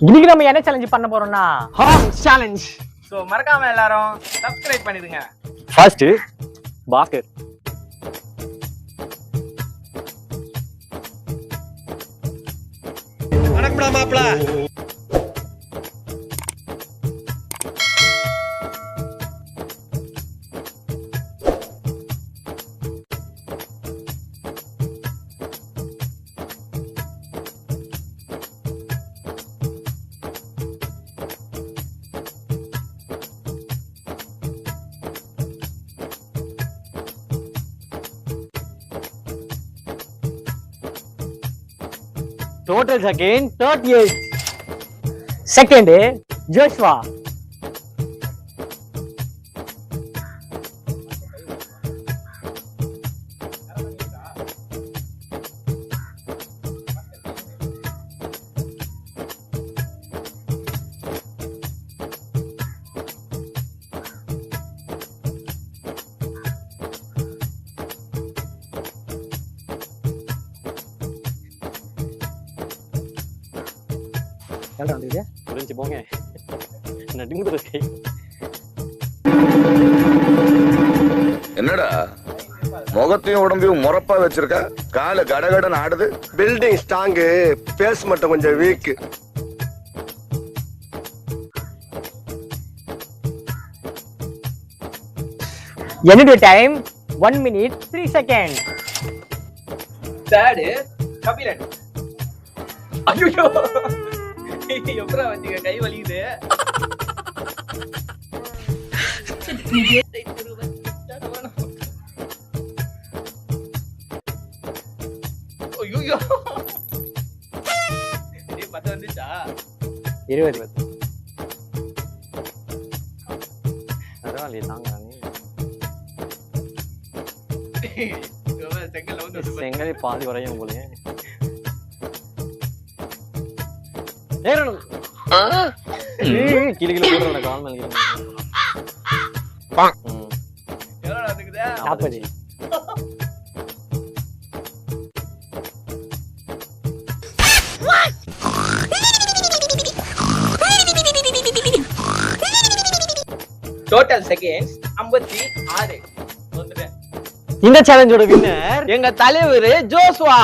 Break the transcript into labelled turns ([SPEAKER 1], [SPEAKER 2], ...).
[SPEAKER 1] இன்னைக்கு நம்ம என்ன சேலஞ்ச் பண்ண போறோம்னா ஹார்ன் சேலஞ்ச்.
[SPEAKER 2] சோ மறக்காம எல்லாரும் சப்ஸ்கிரைப் பண்ணிடுங்க.
[SPEAKER 1] ஃபர்ஸ்ட் பாஸ்கர்.
[SPEAKER 3] வணக்கம்டா மாப்ள.
[SPEAKER 1] Total second 38. Second Joshua. புரிஞ்சு போங்க.
[SPEAKER 4] என்னடா முகத்தையும் உடம்பையும் முறப்பா வச்சிருக்க, கால கடகடன் ஆடுது.
[SPEAKER 3] பில்டிங் ஸ்ட்ராங்கு, பேஸ் மட்டும் கொஞ்சம் வீக்.
[SPEAKER 1] என்னுடைய time 1 minute 3 seconds.
[SPEAKER 2] Third Kabilan. ஐயோ எப்பரா வந்தீங்க, கை வலிக்குது. ஐயோ ஏய் 10 வந்துச்சா?
[SPEAKER 1] 20. பரவாயில்லையே தாங்க.
[SPEAKER 2] செங்கல்ல வந்து
[SPEAKER 1] செங்கல் பாதி வரையும் போலயே. ஏறணும். கிளி கிளி போடுற கால் மேல.
[SPEAKER 2] எவ்வளவு வந்துக்குதா?
[SPEAKER 1] 40.
[SPEAKER 2] Total seconds 56.
[SPEAKER 1] இந்த சேலஞ்சோட வின்னர் எங்க தலைவர் ஜோஸ்வா.